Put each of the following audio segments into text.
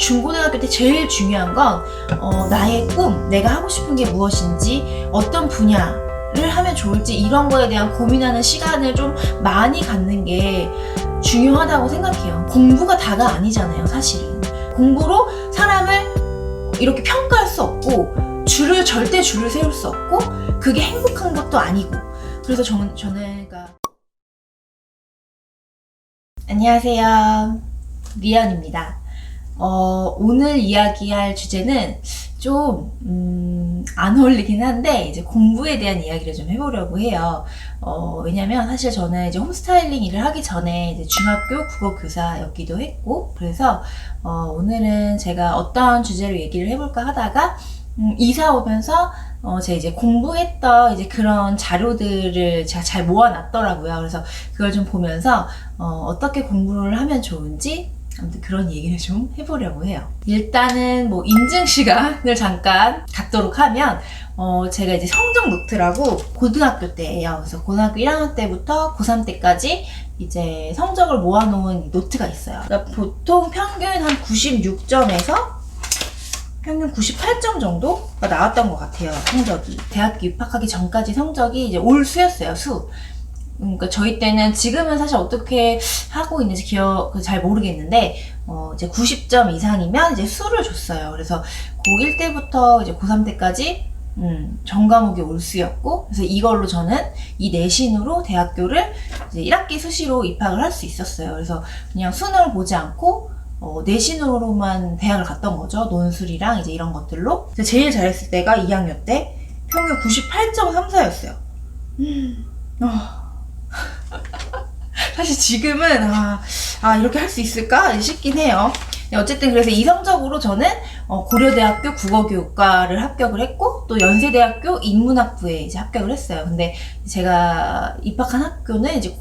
중고등학교 때 제일 중요한 건 나의 꿈, 내가 하고 싶은 게 무엇인지, 어떤 분야를 하면 좋을지 이런 거에 대한 고민하는 시간을 좀 많이 갖는 게 중요하다고 생각해요. 공부가 다가 아니잖아요, 사실은. 공부로 사람을 이렇게 평가할 수 없고 절대 줄을 세울 수 없고 그게 행복한 것도 아니고. 그래서 저는 안녕하세요, 리언입니다. 오늘 이야기할 주제는 좀 안 어울리긴 한데 이제 공부에 대한 이야기를 좀 해보려고 해요. 왜냐면 사실 저는 이제 홈스타일링 일을 하기 전에 이제 중학교 국어 교사였기도 했고, 그래서 오늘은 제가 어떤 주제로 얘기를 해볼까 하다가 이사 오면서 제가 이제 공부했던 이제 그런 자료들을 제가 잘 모아놨더라고요. 그래서 그걸 좀 보면서 어떻게 공부를 하면 좋은지 아무튼 그런 얘기를 좀 해보려고 해요. 일단은 뭐 인증 시간을 잠깐 갖도록 하면 제가 이제 성적 노트라고 고등학교 때예요. 그래서 고등학교 1학년 때부터 고3 때까지 이제 성적을 모아놓은 노트가 있어요. 그러니까 보통 평균 한 96점에서 평균 98점 정도가 나왔던 것 같아요, 성적이. 대학교 입학하기 전까지 성적이 이제 올 수였어요, 수. 그러니까 저희 때는, 지금은 사실 어떻게 하고 있는지 잘 모르겠는데, 이제 90점 이상이면 이제 수를 줬어요. 그래서 고1 때부터 이제 고3 때까지, 전 과목이 올 수였고, 그래서 이걸로 저는 이 내신으로 대학교를 이제 1학기 수시로 입학을 할 수 있었어요. 그래서 그냥 수능을 보지 않고, 내신으로만 대학을 갔던 거죠. 논술이랑 이제 이런 것들로. 제일 잘했을 때가 2학년 때 평균 98.34였어요. 사실 지금은 이렇게 할 수 있을까 싶긴 해요. 어쨌든 그래서 이성적으로 저는 고려대학교 국어교육과를 합격을 했고, 또 연세대학교 인문학부에 이제 합격을 했어요. 근데 제가 입학한 학교는 이제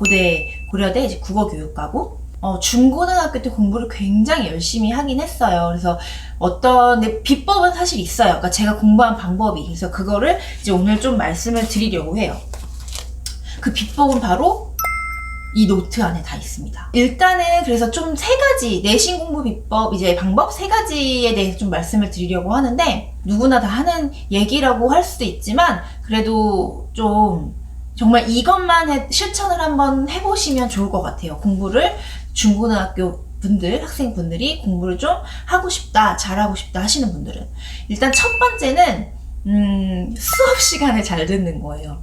고려대 이제 국어교육과고, 중고등학교 때 공부를 굉장히 열심히 하긴 했어요. 그래서 근데 비법은 사실 있어요. 그러니까 제가 공부한 방법이. 그래서 그거를 이제 오늘 좀 말씀을 드리려고 해요. 그 비법은 바로 이 노트 안에 다 있습니다. 일단은 그래서 좀 3가지, 내신 공부 비법, 이제 방법 3가지에 대해서 좀 말씀을 드리려고 하는데, 누구나 다 하는 얘기라고 할 수도 있지만, 그래도 좀 정말 이것만 실천을 한번 해보시면 좋을 것 같아요. 공부를 중고등학교 학생분들이 공부를 좀 하고 싶다, 잘하고 싶다 하시는 분들은. 일단 첫 번째는 수업 시간에 잘 듣는 거예요.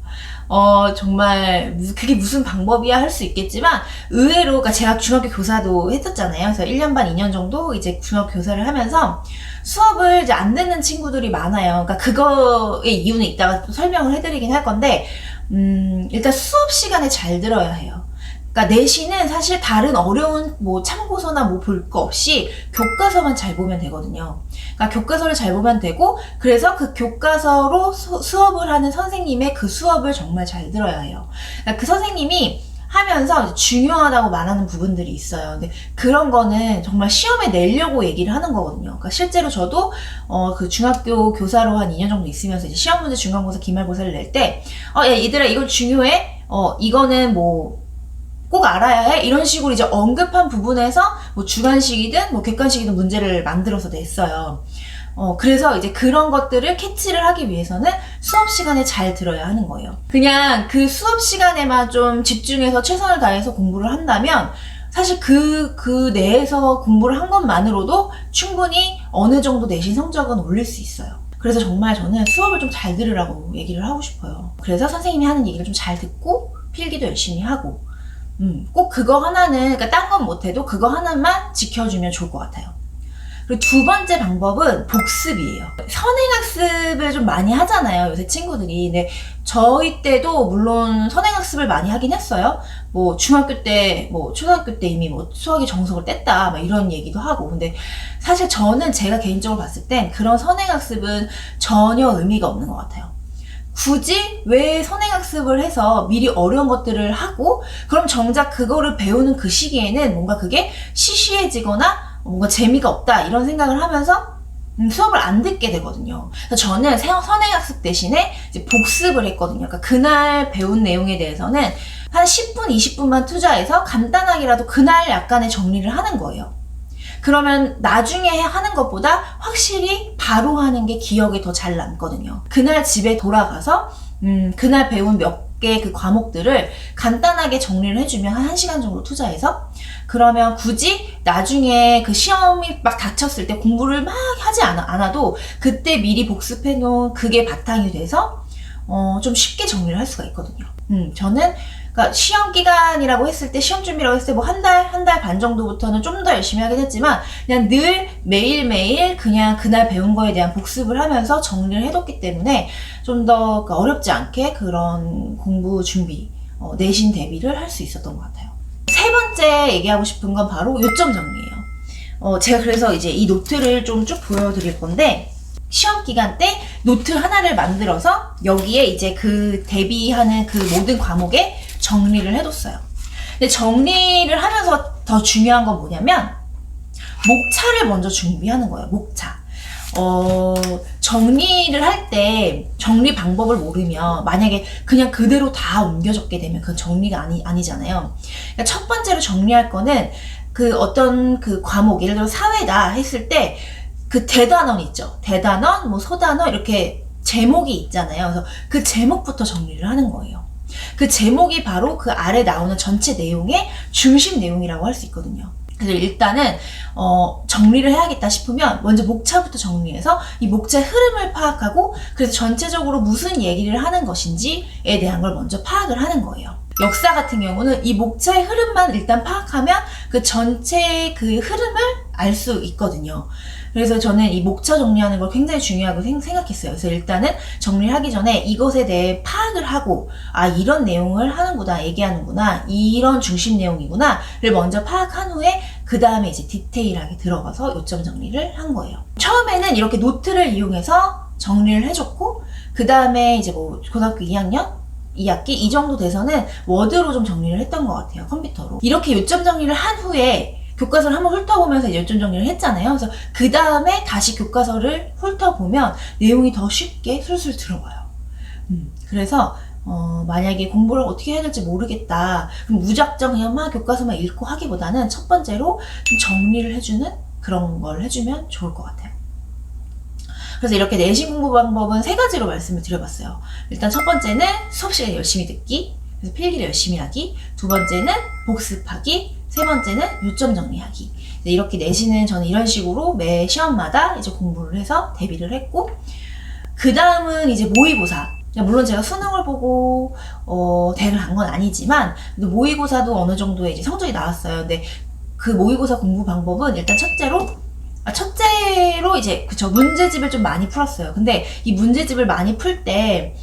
정말 그게 무슨 방법이야 할 수 있겠지만, 의외로, 그러니까 제가 중학교 교사도 했었잖아요. 그래서 1년 반, 2년 정도 이제 중학교 교사를 하면서 수업을 이제 안 듣는 친구들이 많아요. 그러니까 그거의 이유는 이따가 또 설명을 해드리긴 할 건데, 일단 수업 시간에 잘 들어야 해요. 그러니까 내신은 사실 다른 어려운 뭐 참고서나 뭐 볼 거 없이 교과서만 잘 보면 되거든요. 그러니까 교과서를 잘 보면 되고, 그래서 그 교과서로 수업을 하는 선생님의 그 수업을 정말 잘 들어야 해요. 그러니까 그 선생님이 하면서 중요하다고 말하는 부분들이 있어요. 근데 그런 거는 정말 시험에 내려고 얘기를 하는 거거든요. 그러니까 실제로 저도 그 중학교 교사로 한 2년 정도 있으면서 이제 시험 문제, 중간고사, 기말고사를 낼 때 야 얘들아 이거 중요해? 이거는 뭐 꼭 알아야 해? 이런 식으로 이제 언급한 부분에서 뭐 주관식이든 뭐 객관식이든 문제를 만들어서 냈어요. 그래서 이제 그런 것들을 캐치를 하기 위해서는 수업 시간에 잘 들어야 하는 거예요. 그냥 그 수업 시간에만 좀 집중해서 최선을 다해서 공부를 한다면, 사실 그 내에서 공부를 한 것만으로도 충분히 어느 정도 내신 성적은 올릴 수 있어요. 그래서 정말 저는 수업을 좀 잘 들으라고 얘기를 하고 싶어요. 그래서 선생님이 하는 얘기를 좀 잘 듣고 필기도 열심히 하고, 꼭 그거 하나는, 그러니까 딴 건 못해도 그거 하나만 지켜주면 좋을 것 같아요. 그리고 두 번째 방법은 복습이에요. 선행학습을 좀 많이 하잖아요, 요새 친구들이. 근데 저희 때도 물론 선행학습을 많이 하긴 했어요. 뭐 중학교 때, 뭐 초등학교 때 이미 뭐 수학의 정석을 뗐다, 막 이런 얘기도 하고. 근데 사실 저는 제가 개인적으로 봤을 땐 그런 선행학습은 전혀 의미가 없는 것 같아요. 굳이 왜 선행학습을 해서 미리 어려운 것들을 하고, 그럼 정작 그거를 배우는 그 시기에는 뭔가 그게 시시해지거나 뭔가 재미가 없다, 이런 생각을 하면서 수업을 안 듣게 되거든요. 그래서 저는 선행학습 대신에 이제 복습을 했거든요. 그러니까 그날 배운 내용에 대해서는 한 10분, 20분만 투자해서 간단하게라도 그날 약간의 정리를 하는 거예요. 그러면 나중에 하는 것보다 확실히 바로 하는 게 기억에 더 잘 남거든요. 그날 집에 돌아가서 그날 배운 몇 개 그 과목들을 간단하게 정리를 해주면 한 1시간 정도 투자해서, 그러면 굳이 나중에 그 시험이 막 닥쳤을 때 공부를 막 하지 않아도 그때 미리 복습해 놓은 그게 바탕이 돼서 좀 쉽게 정리를 할 수가 있거든요. 저는 그러니까 시험 기간이라고 했을 때, 시험 준비라고 했을 때 뭐 한 달 반 정도부터는 좀 더 열심히 하긴 했지만, 그냥 늘 매일매일 그냥 그날 배운 거에 대한 복습을 하면서 정리를 해뒀기 때문에 좀 더 어렵지 않게 그런 공부 준비, 내신 대비를 할 수 있었던 것 같아요. 세 번째 얘기하고 싶은 건 바로 요점 정리예요. 제가 그래서 이제 이 노트를 좀 쭉 보여드릴 건데, 시험 기간 때 노트 하나를 만들어서 여기에 이제 그 대비하는 그 모든 과목에 정리를 해뒀어요. 근데 정리를 하면서 더 중요한 건 뭐냐면, 목차를 먼저 준비하는 거예요. 목차. 정리를 할 때 정리 방법을 모르면, 만약에 그냥 그대로 다 옮겨 적게 되면 그건 정리가 아니잖아요. 그러니까 첫 번째로 정리할 거는 그 어떤 그 과목, 예를 들어 사회다 했을 때 그 대단원 있죠. 대단원, 뭐 소단원 이렇게 제목이 있잖아요. 그래서 그 제목부터 정리를 하는 거예요. 그 제목이 바로 그 아래 나오는 전체 내용의 중심 내용이라고 할 수 있거든요. 그래서 일단은 정리를 해야겠다 싶으면 먼저 목차부터 정리해서 이 목차의 흐름을 파악하고, 그래서 전체적으로 무슨 얘기를 하는 것인지에 대한 걸 먼저 파악을 하는 거예요. 역사 같은 경우는 이 목차의 흐름만 일단 파악하면 그 전체 그 흐름을 알 수 있거든요. 그래서 저는 이 목차 정리하는 걸 굉장히 중요하고 생각했어요. 그래서 일단은 정리를 하기 전에 이것에 대해 파악을 하고, 이런 내용을 하는구나, 얘기하는구나, 이런 중심 내용이구나를 먼저 파악한 후에 그 다음에 이제 디테일하게 들어가서 요점 정리를 한 거예요. 처음에는 이렇게 노트를 이용해서 정리를 해줬고, 그 다음에 이제 뭐 고등학교 2학기 이 정도 돼서는 워드로 좀 정리를 했던 것 같아요. 컴퓨터로. 이렇게 요점 정리를 한 후에 교과서를 한번 훑어보면서 요점 정리를 했잖아요. 그래서 그 다음에 다시 교과서를 훑어보면 내용이 더 쉽게 술술 들어와요. 그래서 만약에 공부를 어떻게 해야 될지 모르겠다, 그럼 무작정 그냥 막 교과서만 읽고 하기보다는 첫 번째로 좀 정리를 해주는 그런 걸 해주면 좋을 것 같아요. 그래서 이렇게 내신 공부 방법은 3가지로 말씀을 드려봤어요. 일단 첫 번째는 수업 시간에 열심히 듣기, 그래서 필기를 열심히 하기. 두 번째는 복습하기. 세 번째는 요점 정리하기. 이렇게 내신은 저는 이런 식으로 매 시험마다 이제 공부를 해서 대비를 했고, 그 다음은 이제 모의고사. 물론 제가 수능을 보고 대학을 간 건 아니지만 모의고사도 어느 정도의 이제 성적이 나왔어요. 근데 그 모의고사 공부 방법은 일단 첫째로 이제 문제집을 좀 많이 풀었어요. 근데 이 문제집을 많이 풀 때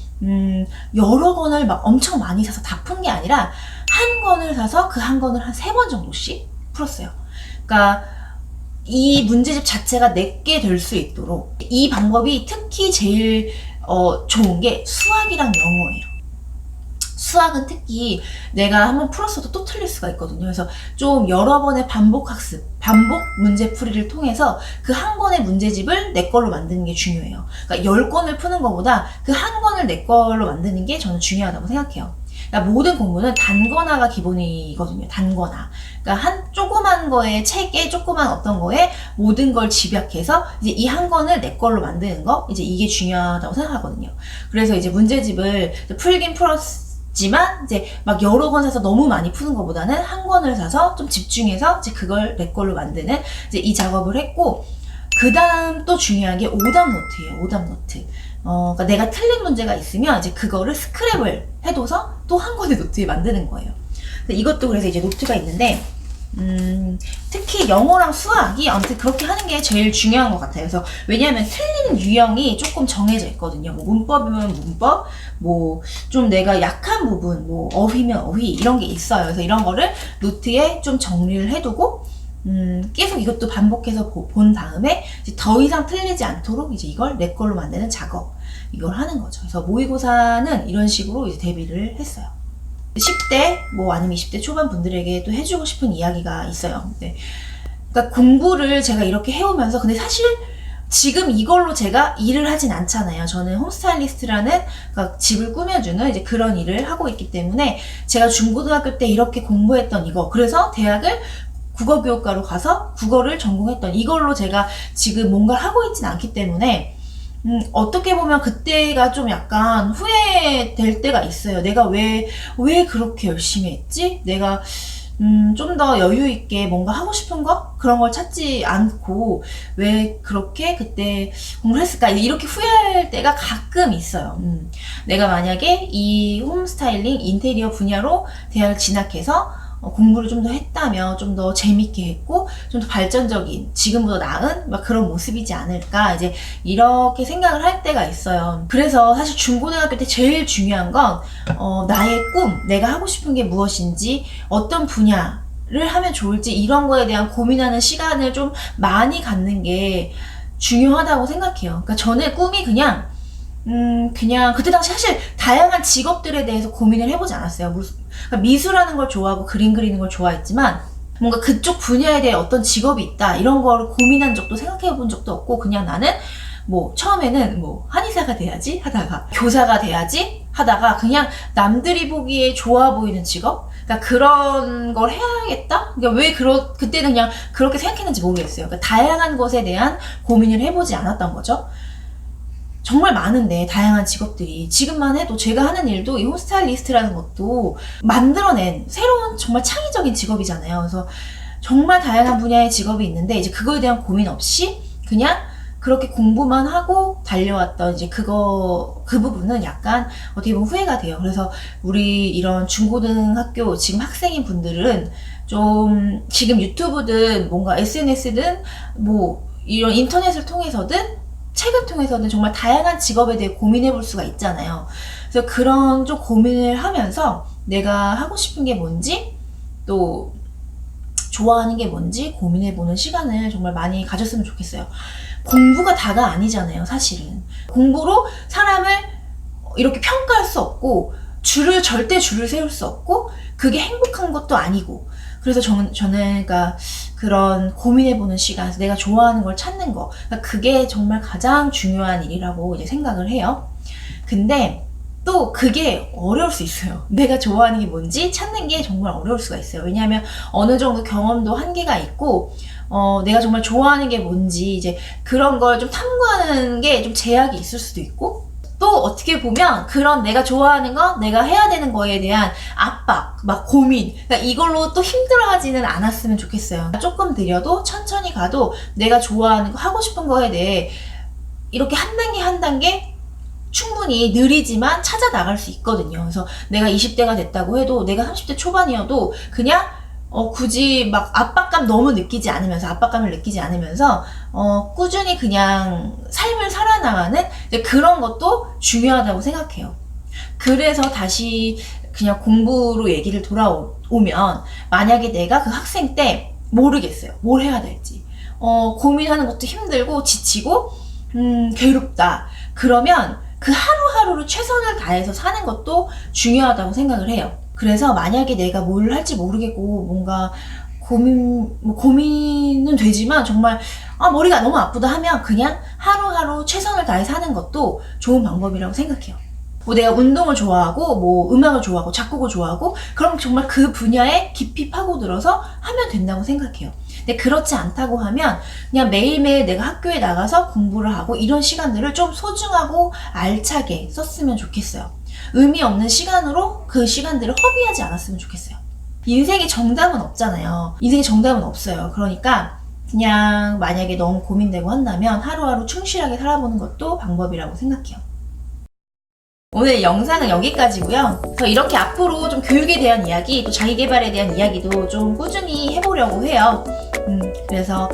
여러 권을 막 엄청 많이 사서 다 푼 게 아니라 한 권을 사서 그 한 권을 한 3번 정도씩 풀었어요. 그러니까 이 문제집 자체가 내게 될 수 있도록, 이 방법이 특히 제일 좋은 게 수학이랑 영어예요. 수학은 특히 내가 한번 풀었어도 또 틀릴 수가 있거든요. 그래서 좀 여러 번의 반복 학습, 반복 문제풀이를 통해서 그 한 권의 문제집을 내 걸로 만드는 게 중요해요. 그러니까 10권을 푸는 것보다 그 한 권을 내 걸로 만드는 게 저는 중요하다고 생각해요. 그러니까 모든 공부는 단권화가 기본이거든요. 단권화. 그러니까 한 조그만 거에, 책에 조그만 어떤 거에 모든 걸 집약해서 이제 이 한 권을 내 걸로 만드는 거, 이제 이게 중요하다고 생각하거든요. 그래서 이제 문제집을 풀긴 풀었지만 이제 막 여러 권 사서 너무 많이 푸는 것보다는 한 권을 사서 좀 집중해서 이제 그걸 내 걸로 만드는 이제 이 작업을 했고, 그 다음 또 중요한 게 오답 노트예요. 오답 노트. 그러니까 내가 틀린 문제가 있으면 이제 그거를 스크랩을 해둬서 또 한 권의 노트에 만드는 거예요. 이것도 그래서 이제 노트가 있는데, 특히 영어랑 수학이 아무튼 그렇게 하는 게 제일 중요한 것 같아요. 그래서 왜냐하면 틀리는 유형이 조금 정해져 있거든요. 뭐 문법이면 문법, 뭐 좀 내가 약한 부분, 뭐 어휘면 어휘, 이런 게 있어요. 그래서 이런 거를 노트에 좀 정리를 해두고, 계속 이것도 반복해서 본 다음에 이제 더 이상 틀리지 않도록 이제 이걸 내 걸로 만드는 작업, 이걸 하는 거죠. 그래서 모의고사는 이런 식으로 이제 대비를 했어요. 10대 뭐 아니면 20대 초반 분들에게도 해주고 싶은 이야기가 있어요. 네. 그러니까 공부를 제가 이렇게 해오면서, 근데 사실 지금 이걸로 제가 일을 하진 않잖아요. 저는 홈스타일리스트라는, 그러니까 집을 꾸며주는 이제 그런 일을 하고 있기 때문에 제가 중고등학교 때 이렇게 공부했던 이거, 그래서 대학을 국어교육과로 가서 국어를 전공했던 이걸로 제가 지금 뭔가를 하고 있진 않기 때문에 어떻게 보면 그때가 좀 약간 후회될 때가 있어요. 내가 왜 그렇게 열심히 했지? 내가 좀 더 여유 있게 뭔가 하고 싶은 거? 그런 걸 찾지 않고 왜 그렇게 그때 공부를 했을까? 이렇게 후회할 때가 가끔 있어요. 내가 만약에 이 홈스타일링 인테리어 분야로 대학을 진학해서 공부를 좀 더 했다면 좀 더 재밌게 했고 좀 더 발전적인 지금보다 나은 막 그런 모습이지 않을까 이제 이렇게 생각을 할 때가 있어요. 그래서 사실 중고등학교 때 제일 중요한 건 나의 꿈, 내가 하고 싶은 게 무엇인지 어떤 분야를 하면 좋을지 이런 거에 대한 고민하는 시간을 좀 많이 갖는 게 중요하다고 생각해요. 그러니까 저는 꿈이 그냥 그때 당시 사실 다양한 직업들에 대해서 고민을 해보지 않았어요. 그러니까 미술하는 걸 좋아하고 그림 그리는 걸 좋아했지만 뭔가 그쪽 분야에 대해 어떤 직업이 있다 이런 걸 고민한 적도 생각해 본 적도 없고 그냥 나는 뭐 처음에는 뭐 한의사가 돼야지 하다가 교사가 돼야지 하다가 그냥 남들이 보기에 좋아 보이는 직업? 그러니까 그런 걸 해야겠다? 그러니까 그때는 그냥 그렇게 생각했는지 모르겠어요. 그러니까 다양한 것에 대한 고민을 해보지 않았던 거죠. 정말 많은데 다양한 직업들이 지금만 해도 제가 하는 일도 이 홈스타일리스트라는 것도 만들어낸 새로운 정말 창의적인 직업이잖아요. 그래서 정말 다양한 분야의 직업이 있는데 이제 그거에 대한 고민 없이 그냥 그렇게 공부만 하고 달려왔던 이제 그 부분은 약간 어떻게 보면 후회가 돼요. 그래서 우리 이런 중고등학교 지금 학생인 분들은 좀 지금 유튜브든 뭔가 SNS든 뭐 이런 인터넷을 통해서든 책을 통해서는 정말 다양한 직업에 대해 고민해 볼 수가 있잖아요. 그래서 그런 좀 고민을 하면서 내가 하고 싶은 게 뭔지 또 좋아하는 게 뭔지 고민해 보는 시간을 정말 많이 가졌으면 좋겠어요. 공부가 다가 아니잖아요, 사실은. 공부로 사람을 이렇게 평가할 수 없고 절대 줄을 세울 수 없고 그게 행복한 것도 아니고 그래서 저는 그러니까 그런 고민해보는 시간, 내가 좋아하는 걸 찾는 거, 그러니까 그게 정말 가장 중요한 일이라고 이제 생각을 해요. 근데 또 그게 어려울 수 있어요. 내가 좋아하는 게 뭔지 찾는 게 정말 어려울 수가 있어요. 왜냐하면 어느 정도 경험도 한계가 있고, 내가 정말 좋아하는 게 뭔지 이제 그런 걸 좀 탐구하는 게 좀 제약이 있을 수도 있고, 또 어떻게 보면 그런 내가 좋아하는 거, 내가 해야 되는 거에 대한 압박, 막 고민, 그러니까 이걸로 또 힘들어하지는 않았으면 좋겠어요. 조금 느려도 천천히 가도 내가 좋아하는 거, 하고 싶은 거에 대해 이렇게 한 단계 한 단계 충분히 느리지만 찾아 나갈 수 있거든요. 그래서 내가 20대가 됐다고 해도 내가 30대 초반이어도 그냥 굳이 막 압박감을 느끼지 않으면서 꾸준히 그냥 삶을 살아나가는 그런 것도 중요하다고 생각해요. 그래서 다시 그냥 공부로 얘기를 돌아오면 만약에 내가 그 학생 때 모르겠어요. 뭘 해야 될지. 고민하는 것도 힘들고 지치고 괴롭다. 그러면 그 하루하루를 최선을 다해서 사는 것도 중요하다고 생각을 해요. 그래서 만약에 내가 뭘 할지 모르겠고 뭔가 고민은 되지만 정말 머리가 너무 아프다 하면 그냥 하루하루 최선을 다해 사는 것도 좋은 방법이라고 생각해요. 뭐 내가 운동을 좋아하고 뭐 음악을 좋아하고 작곡을 좋아하고 그럼 정말 그 분야에 깊이 파고들어서 하면 된다고 생각해요. 근데 그렇지 않다고 하면 그냥 매일매일 내가 학교에 나가서 공부를 하고 이런 시간들을 좀 소중하고 알차게 썼으면 좋겠어요. 의미 없는 시간으로 그 시간들을 허비하지 않았으면 좋겠어요. 인생에 정답은 없잖아요. 인생에 정답은 없어요. 그러니까 그냥 만약에 너무 고민되고 한다면 하루하루 충실하게 살아보는 것도 방법이라고 생각해요. 오늘 영상은 여기까지고요. 그래서 이렇게 앞으로 좀 교육에 대한 이야기, 또 자기계발에 대한 이야기도 좀 꾸준히 해보려고 해요. 그래서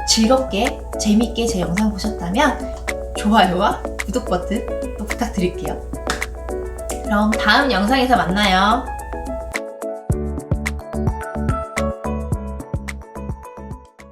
즐겁게, 재밌게 제 영상 보셨다면 좋아요와 구독 버튼 또 부탁드릴게요. 그럼 다음 영상에서 만나요.